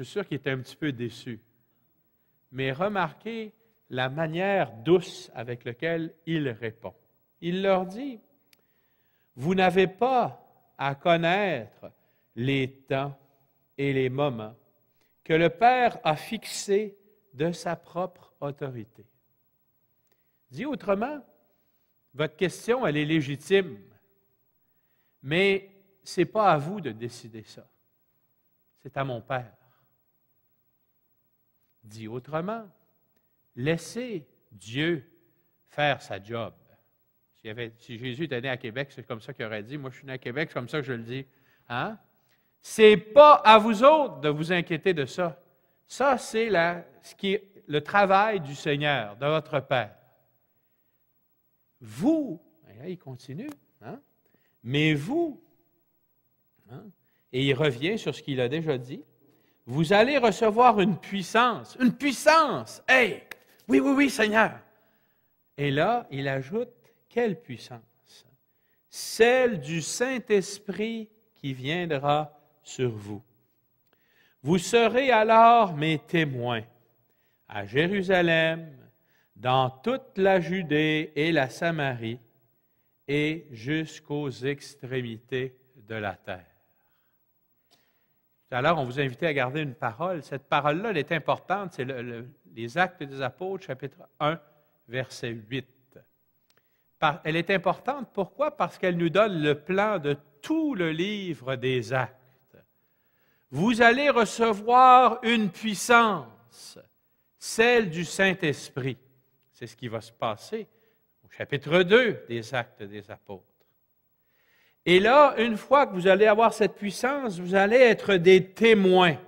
suis sûr qu'il était un petit peu déçu. Mais remarquez la manière douce avec laquelle il répond. Il leur dit, « Vous n'avez pas à connaître les temps et les moments que le Père a fixés de sa propre autorité. » Dit autrement, votre question, elle est légitime, mais ce n'est pas à vous de décider ça. C'est à mon Père. Dit autrement, laissez Dieu faire sa job. Si Jésus était né à Québec, c'est comme ça qu'il aurait dit. Moi, je suis né à Québec, c'est comme ça que je le dis. Hein? Ce n'est pas à vous autres de vous inquiéter de ça. Ça, c'est le travail du Seigneur, de votre Père. Vous, et là, il continue, hein? Mais vous, hein? Et il revient sur ce qu'il a déjà dit, vous allez recevoir une puissance. Une puissance! Hey! Oui, oui, oui, Seigneur! Et là, il ajoute, quelle puissance? Celle du Saint-Esprit qui viendra sur vous. Vous serez alors mes témoins à Jérusalem, dans toute la Judée et la Samarie, et jusqu'aux extrémités de la terre. Tout à l'heure, on vous invitait à garder une parole. Cette parole-là, elle est importante. C'est les Actes des Apôtres, chapitre 1, verset 8. Elle est importante, pourquoi? Parce qu'elle nous donne le plan de tout le livre des Actes. Vous allez recevoir une puissance, celle du Saint-Esprit. C'est ce qui va se passer au chapitre 2 des Actes des Apôtres. Et là, une fois que vous allez avoir cette puissance, vous allez être des témoins.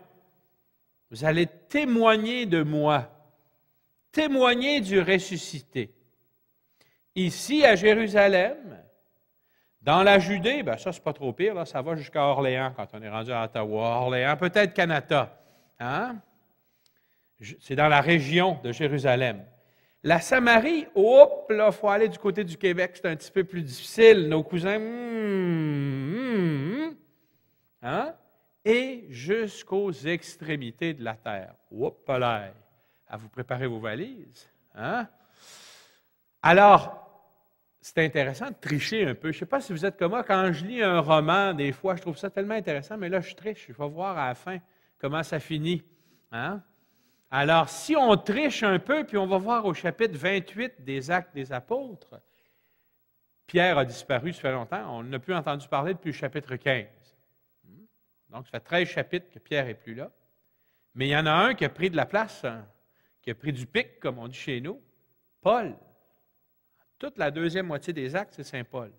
Vous allez témoigner de moi, témoigner du ressuscité. Ici, à Jérusalem, dans la Judée, bien ça, c'est pas trop pire, là, ça va jusqu'à Orléans quand on est rendu à Ottawa. Orléans, peut-être Canada. Hein? C'est dans la région de Jérusalem. La Samarie, hop, là, il faut aller du côté du Québec, c'est un petit peu plus difficile. Nos cousins, hein? Et jusqu'aux extrémités de la terre. Hop là, à vous préparer vos valises. Hein? Alors, c'est intéressant de tricher un peu. Je ne sais pas si vous êtes comme moi, quand je lis un roman, des fois, je trouve ça tellement intéressant, mais là, je triche. Je vais voir à la fin comment ça finit. Hein? Alors, si on triche un peu, puis on va voir au chapitre 28 des Actes des Apôtres, Pierre a disparu, ça fait longtemps, on n'a plus entendu parler depuis le chapitre 15. Donc, ça fait 13 chapitres que Pierre n'est plus là. Mais il y en a un qui a pris de la place, hein, qui a pris du pic, comme on dit chez nous, Paul. Toute la deuxième moitié des Actes, c'est Saint Paul.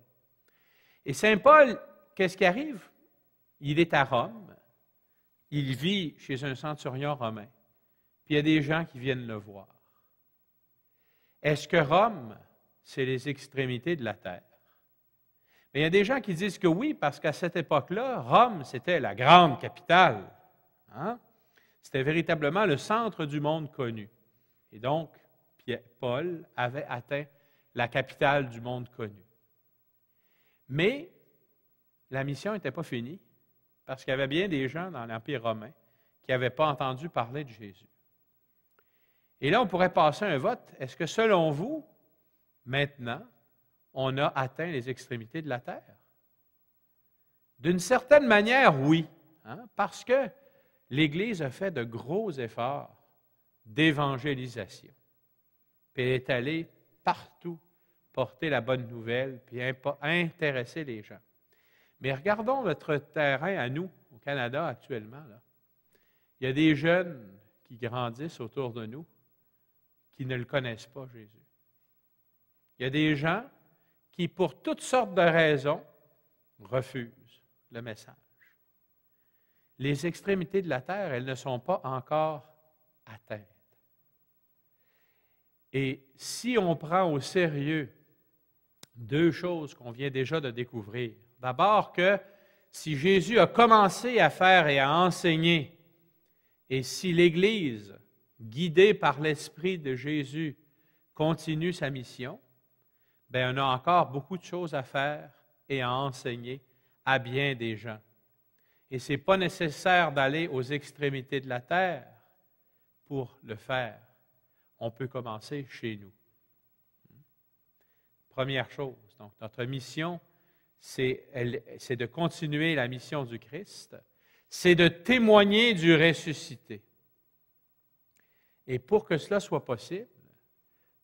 Et Saint Paul, qu'est-ce qui arrive? Il est à Rome, il vit chez un centurion romain. Puis il y a des gens qui viennent le voir. Est-ce que Rome, c'est les extrémités de la terre? Mais il y a des gens qui disent que oui, parce qu'à cette époque-là, Rome, c'était la grande capitale. Hein? C'était véritablement le centre du monde connu. Et donc, Paul avait atteint la capitale du monde connu. Mais la mission n'était pas finie, parce qu'il y avait bien des gens dans l'Empire romain qui n'avaient pas entendu parler de Jésus. Et là, on pourrait passer un vote. Est-ce que selon vous, maintenant, on a atteint les extrémités de la terre? D'une certaine manière, oui, hein, parce que l'Église a fait de gros efforts d'évangélisation. Puis elle est allée partout porter la bonne nouvelle, puis intéresser les gens. Mais regardons notre terrain à nous, au Canada actuellement. Là. Il y a des jeunes qui grandissent autour de nous qui ne le connaissent pas, Jésus. Il y a des gens qui, pour toutes sortes de raisons, refusent le message. Les extrémités de la terre, elles ne sont pas encore atteintes. Et si on prend au sérieux deux choses qu'on vient déjà de découvrir, d'abord que si Jésus a commencé à faire et à enseigner, et si l'Église, guidée par l'Esprit de Jésus, continue sa mission, bien, on a encore beaucoup de choses à faire et à enseigner à bien des gens. Et ce n'est pas nécessaire d'aller aux extrémités de la terre pour le faire. On peut commencer chez nous. Première chose, donc notre mission, c'est de continuer la mission du Christ, c'est de témoigner du ressuscité. Et pour que cela soit possible,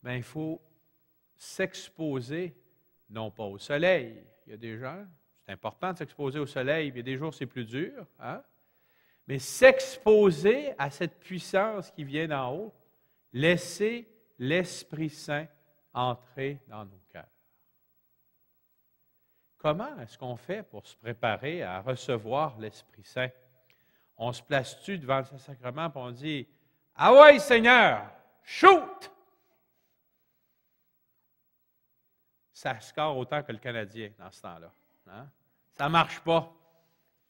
bien, il faut s'exposer, non pas au soleil. Il y a des gens, c'est important de s'exposer au soleil, mais des jours c'est plus dur, hein? Mais s'exposer à cette puissance qui vient d'en haut, laisser l'Esprit Saint entrer dans nos cœurs. Comment est-ce qu'on fait pour se préparer à recevoir l'Esprit Saint? On se place-tu devant le Saint-Sacrement et on dit « Ah ouais, Seigneur, shoot! » Ça score autant que le Canadien dans ce temps-là. Hein? Ça ne marche pas.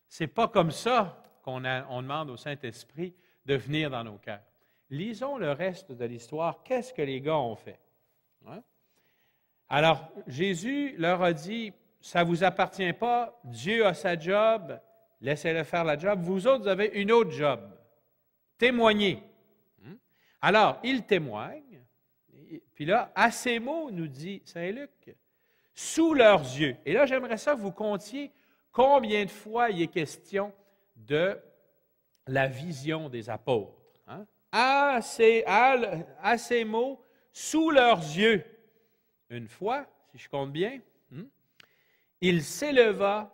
Ce n'est pas comme ça qu'on demande au Saint-Esprit de venir dans nos cœurs. Lisons le reste de l'histoire. Qu'est-ce que les gars ont fait? Hein? Alors, Jésus leur a dit, ça ne vous appartient pas, Dieu a sa job, laissez-le faire la job. Vous autres, vous avez une autre job. Témoignez. Alors, ils témoignent. Puis là, à ces mots, nous dit Saint Luc, sous leurs yeux. Et là, j'aimerais ça que vous comptiez combien de fois il est question de la vision des apôtres. Hein? À ces mots, sous leurs yeux. Une fois, si je compte bien, il s'éleva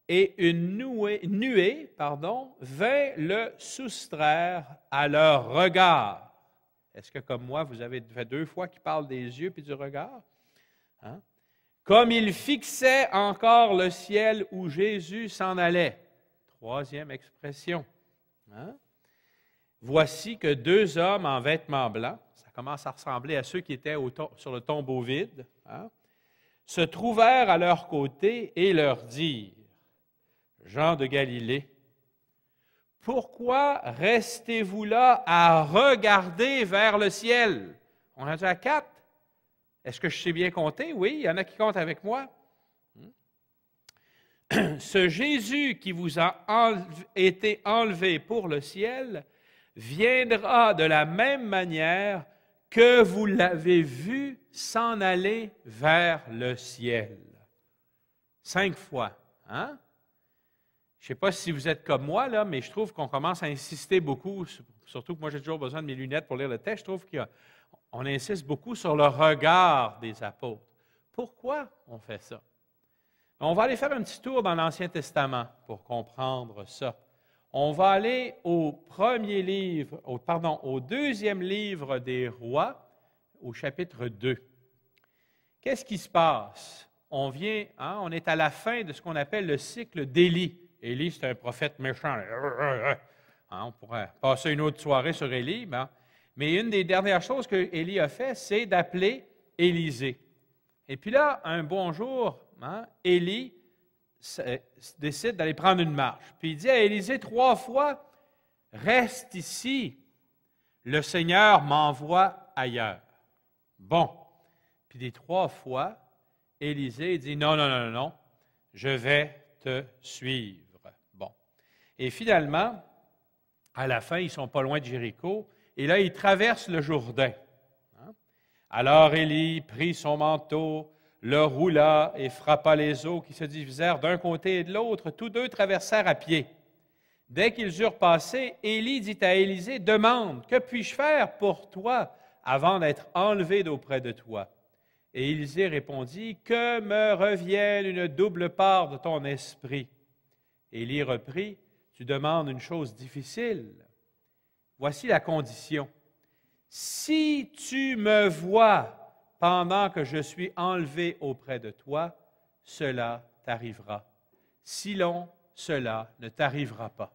et une nuée vint le soustraire à leur regard. Est-ce que, comme moi, vous avez fait 2 fois qu'il parle des yeux puis du regard? Hein? Comme il fixait encore le ciel où Jésus s'en allait. 3e expression. Hein? Voici que 2 hommes en vêtements blancs, ça commence à ressembler à ceux qui étaient sur le tombeau vide, hein, se trouvèrent à leur côté et leur dirent, Jean de Galilée, pourquoi restez-vous là à regarder vers le ciel? On a dit à 4. Est-ce que je sais bien compter? Oui, il y en a qui comptent avec moi. Ce Jésus qui vous a été enlevé pour le ciel viendra de la même manière que vous l'avez vu s'en aller vers le ciel. 5 fois. Hein? Je ne sais pas si vous êtes comme moi, là, mais je trouve qu'on commence à insister beaucoup, surtout que moi j'ai toujours besoin de mes lunettes pour lire le texte, je trouve qu'on insiste beaucoup sur le regard des apôtres. Pourquoi on fait ça? On va aller faire un petit tour dans l'Ancien Testament pour comprendre ça. On va aller au 2e livre des Rois, au chapitre 2. Qu'est-ce qui se passe? On est à la fin de ce qu'on appelle le cycle d'Élie. Élie, c'est un prophète méchant. On pourrait passer une autre soirée sur Élie, mais une des dernières choses que Élie a fait, c'est d'appeler Élisée. Et puis là, un bon jour, Élie décide d'aller prendre une marche. Puis il dit à Élisée 3 fois, « Reste ici, le Seigneur m'envoie ailleurs. » Bon. Puis des 3 fois, Élisée dit, « Non, je vais te suivre. » Bon. Et finalement, à la fin, ils ne sont pas loin de Jéricho, et là, ils traversent le Jourdain. Alors Élie prit son manteau, le roula et frappa les eaux qui se divisèrent d'un côté et de l'autre. Tous 2 traversèrent à pied. Dès qu'ils eurent passé, Élie dit à Élisée, « Demande, que puis-je faire pour toi avant d'être enlevé d'auprès de toi? » Et Élisée répondit, « Que me revienne une double part de ton esprit. » Élie reprit, « Tu demandes une chose difficile. Voici la condition. Si tu me vois pendant que je suis enlevé auprès de toi, cela t'arrivera. Sinon, cela ne t'arrivera pas.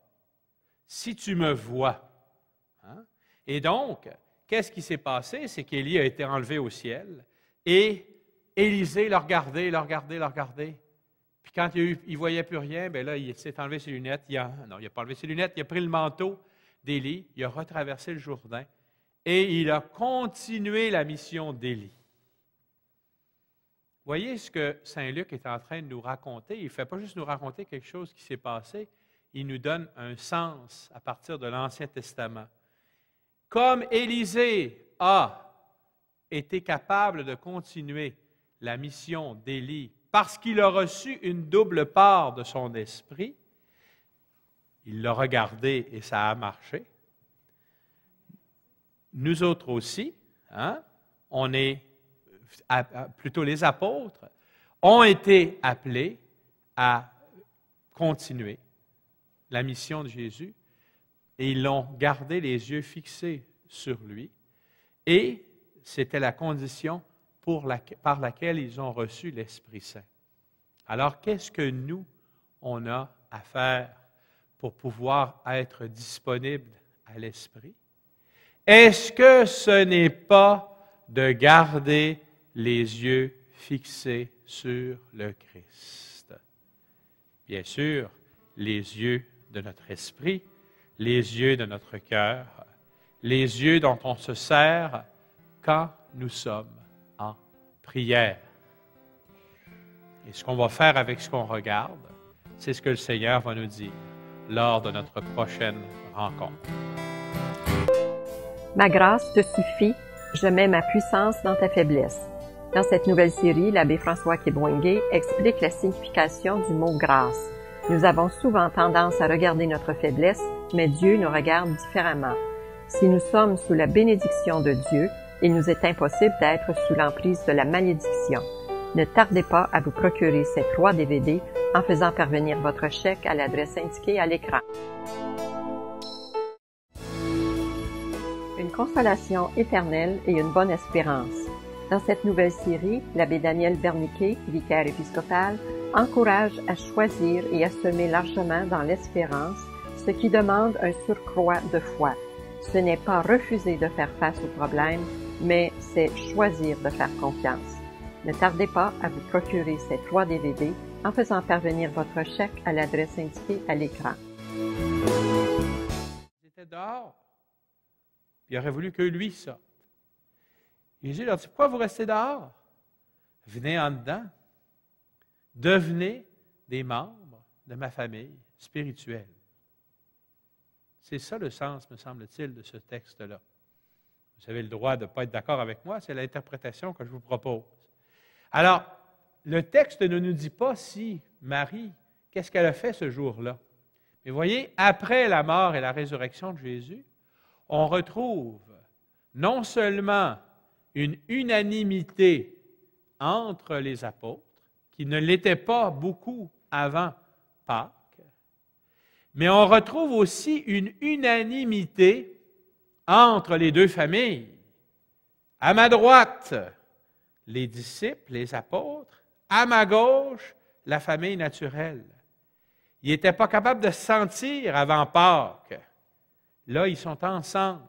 Si tu me vois. Hein? Et donc, qu'est-ce qui s'est passé? C'est qu'Élie a été enlevé au ciel et Élisée l'a regardé. Puis quand il ne voyait plus rien, bien là, il s'est enlevé ses lunettes. Il n'a pas enlevé ses lunettes, il a pris le manteau d'Élie, il a retraversé le Jourdain et il a continué la mission d'Élie. Voyez ce que Saint Luc est en train de nous raconter. Il ne fait pas juste nous raconter quelque chose qui s'est passé, il nous donne un sens à partir de l'Ancien Testament. Comme Élisée a été capable de continuer la mission d'Élie parce qu'il a reçu une double part de son esprit, il l'a regardé et ça a marché. Nous autres aussi, on est, plutôt les apôtres, ont été appelés à continuer la mission de Jésus et ils l'ont gardé les yeux fixés sur lui et c'était la condition par laquelle ils ont reçu l'Esprit Saint. Alors, qu'est-ce que nous, on a à faire pour pouvoir être disponible à l'Esprit? Est-ce que ce n'est pas de garder les yeux fixés sur le Christ? Bien sûr, les yeux de notre esprit, les yeux de notre cœur, les yeux dont on se sert quand nous sommes en prière. Et ce qu'on va faire avec ce qu'on regarde, c'est ce que le Seigneur va nous dire lors de notre prochaine rencontre. Ma grâce te suffit, je mets ma puissance dans ta faiblesse. Dans cette nouvelle série, l'abbé François Kibwenge explique la signification du mot grâce. Nous avons souvent tendance à regarder notre faiblesse, mais Dieu nous regarde différemment. Si nous sommes sous la bénédiction de Dieu, il nous est impossible d'être sous l'emprise de la malédiction. Ne tardez pas à vous procurer ces 3 DVD en faisant parvenir votre chèque à l'adresse indiquée à l'écran. Une consolation éternelle et une bonne espérance. Dans cette nouvelle série, l'abbé Daniel Berniquet, vicaire épiscopal, encourage à choisir et à semer largement dans l'espérance, ce qui demande un surcroît de foi. Ce n'est pas refuser de faire face aux problèmes, mais c'est choisir de faire confiance. Ne tardez pas à vous procurer ces 3 DVD en faisant parvenir votre chèque à l'adresse indiquée à l'écran. Ils étaient dehors. Il aurait voulu que lui sorte. Jésus leur dit, pourquoi vous restez dehors? Venez en dedans. Devenez des membres de ma famille spirituelle. C'est ça le sens, me semble-t-il, de ce texte-là. Vous avez le droit de ne pas être d'accord avec moi, c'est l'interprétation que je vous propose. Alors, le texte ne nous dit pas si Marie, qu'est-ce qu'elle a fait ce jour-là. Mais voyez, après la mort et la résurrection de Jésus, on retrouve non seulement une unanimité entre les apôtres, qui ne l'était pas beaucoup avant Pâques, mais on retrouve aussi une unanimité entre les 2 familles. À ma droite, les disciples, les apôtres, à ma gauche, la famille naturelle. Ils n'étaient pas capables de se sentir avant Pâques. Là, ils sont ensemble.